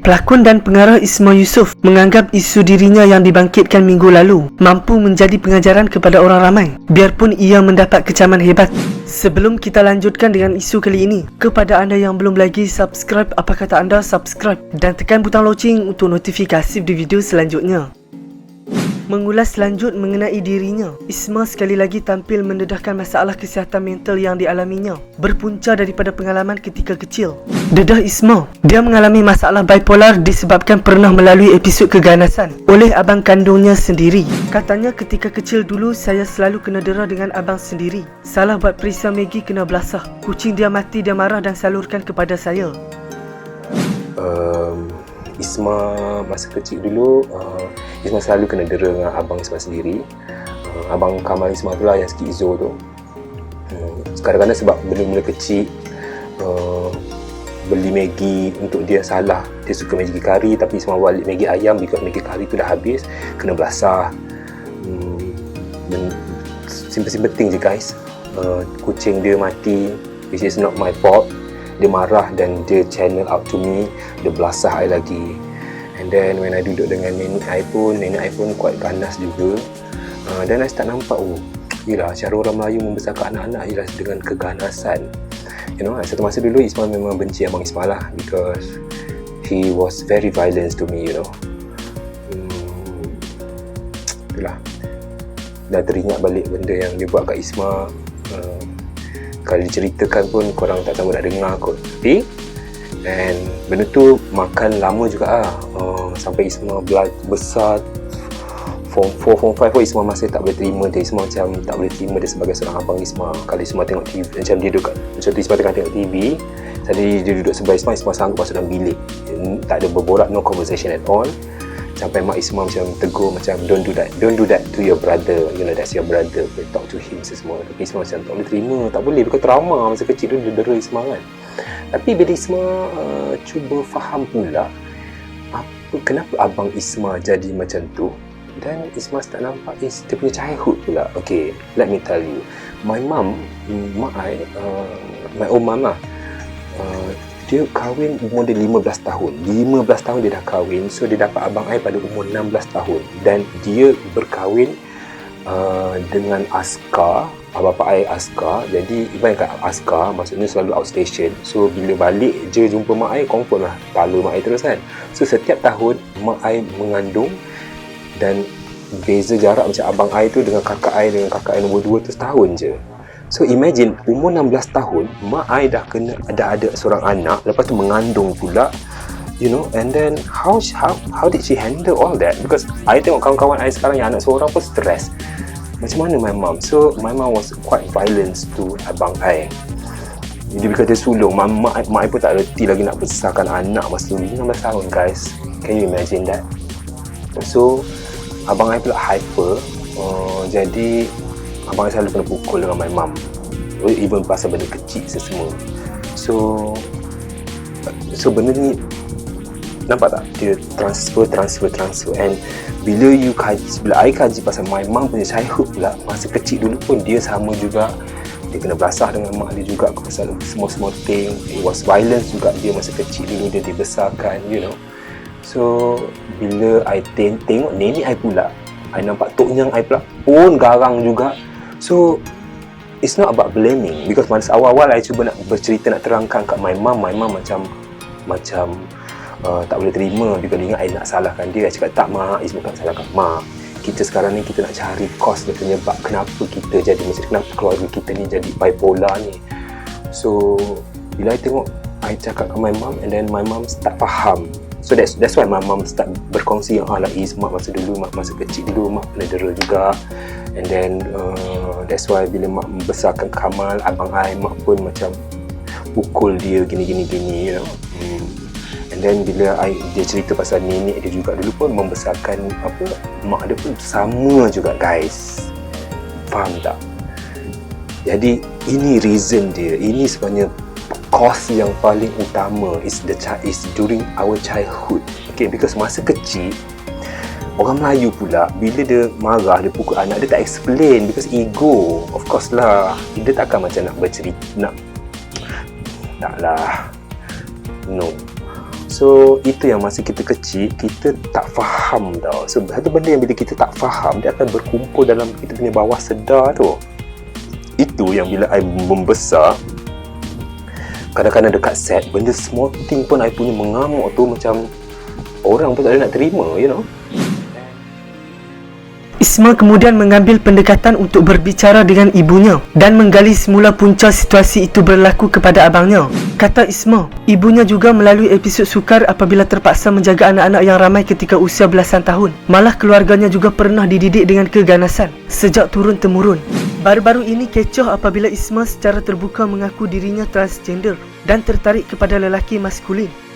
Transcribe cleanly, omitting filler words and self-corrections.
Pelakon dan pengarah Isma Yusof menganggap isu dirinya yang dibangkitkan minggu lalu mampu menjadi pengajaran kepada orang ramai, biarpun ia mendapat kecaman hebat. Sebelum kita lanjutkan dengan isu kali ini, kepada anda yang belum lagi subscribe, apa kata anda subscribe dan tekan butang loceng untuk notifikasi di video selanjutnya. Mengulas lanjut mengenai dirinya, Isma sekali lagi tampil mendedahkan masalah kesihatan mental yang dialaminya berpunca daripada pengalaman ketika kecil. Dedah Isma, dia mengalami masalah bipolar disebabkan pernah melalui episod keganasan oleh abang kandungnya sendiri. Katanya, ketika kecil dulu saya selalu kena dera dengan abang sendiri. Salah buat perisa Maggie kena belasah, kucing dia mati dia marah dan salurkan kepada saya. Isma masa kecil dulu, Isma selalu kena dera dengan abang Isma sendiri. Abang Kamal Isma tu lah yang skizo tu. Kadang-kadang sebab benda-benda kecil, beli Maggi untuk dia salah. Dia suka Maggi kari tapi Isma balik Maggi ayam because Maggi kari tu dah habis, kena belasah. Simple-simple thing je guys. Kucing dia mati, which is not my fault. Dia marah dan dia channel out to me. Dia belasah I lagi. And then when I duduk dengan nenek I pun quite ganas juga. Dan I start nampak, yelah, cara orang Melayu membesarkan anak-anak ialah dengan keganasan. You know, satu masa dulu Isma memang benci abang Isma lah, because he was very violent to me, you know. Itulah. Dah teringat balik benda yang dia buat kat Isma. Kalau diceritakan pun korang tak tahu nak dengar kot. Tapi and benda tu makan lama juga lah. Sampai Isma besar Form 4, Form 5 pun Isma masih tak boleh terima dia. Isma macam tak boleh terima dia sebagai seorang abang Isma. Kalau Isma tengok TV, macam dia duduk macam tu, Isma tengah tengok TV, jadi dia duduk sebelah Isma, Isma sanggup masuk dalam bilik. Tak ada berborak, no conversation at all. Sampai mak Isma macam tegur, macam don't do that to your brother, you know, that's your brother, talk to him semua. Tapi Isma macam tak boleh terima, tak boleh, because trauma masa kecil tu dia dera Isma kan. Tapi bila Isma cuba faham pula kenapa abang Isma jadi macam tu, dan Isma start nampak dia punya childhood pula. Okay, let me tell you, my mum, my own mum lah, dia kahwin umur dia 15 tahun. 15 tahun dia dah kahwin. So dia dapat abang I pada umur 16 tahun. Dan dia berkahwin dengan askar. Bapa I askar. Jadi ibarat kat askar, maksudnya selalu outstation. So bila balik je jumpa mak I, confirm lah pala mak I terus kan. So setiap tahun mak I mengandung, dan beza jarak macam abang I tu dengan kakak I nombor 2 tu setahun je. So imagine umur 16 tahun mak I dah ada seorang anak, lepas tu mengandung pula, you know. And then how did she handle all that? Because I tengok kawan-kawan I sekarang yang anak seorang pun stress. Macam mana my mom? So my mom was quite violent to abang I. Jadi because dia sulung, mak I pun tak reti lagi nak besarkan anak masa tu. 16 tahun guys. Can you imagine that? So abang I pula hyper. Jadi abang I selalu kena pukul dengan my mum, even pasal benda kecil semua. So benda ni nampak tak, dia transfer. And bila I kaji pasal my mum punya childhood pula, masa kecil dulu pun dia sama juga. Dia kena belasah dengan mak dia juga pasal semua thing. It was violence juga dia masa kecil dulu, dia dibesarkan, you know. So bila I tengok nenek I pula, I nampak tok nyang I pula pun garang juga. So it's not about blaming, because masa awal-awal I cuba nak bercerita, nak terangkan kat my mum macam tak boleh terima because dia ingat I nak salahkan dia. I cakap tak mak, Isma bukan salahkan mak. Kita sekarang ni kita nak cari cause dan penyebab kenapa kita jadi macam, kenapa keluarga kita ni jadi bipolar ni. So bila I tengok, I cakap kat my mum, and then my mum start faham. So that's why my mum start berkongsi yang lah Isma masa kecil dulu mak kena dera juga. And then that's why bila mak membesarkan Kamal, abang I, mak pun macam pukul dia gini, you know. And then bila dia cerita pasal nenek dia juga dulu pun membesarkan mak dia pun sama juga guys. Faham tak? Jadi ini reason dia, ini sebenarnya cause yang paling utama is during our childhood. Okay, because masa kecil orang Melayu pula bila dia marah, dia pukul anak, dia tak explain because ego. Of course lah, dia takkan macam nak bercerita, taklah, no. So itu yang masa kita kecil kita tak faham tau. So satu benda yang bila kita tak faham, dia akan berkumpul dalam kita punya bawah sedar tu. Itu yang bila I membesar, kadang-kadang dekat set, benda small thing pun I punya mengamuk tu macam orang pun tak ada nak terima, you know. Isma kemudian mengambil pendekatan untuk berbicara dengan ibunya dan menggali semula punca situasi itu berlaku kepada abangnya. Kata Isma, ibunya juga melalui episod sukar apabila terpaksa menjaga anak-anak yang ramai ketika usia belasan tahun. Malah keluarganya juga pernah dididik dengan keganasan sejak turun-temurun. Baru-baru ini kecoh apabila Isma secara terbuka mengaku dirinya transgender dan tertarik kepada lelaki maskulin.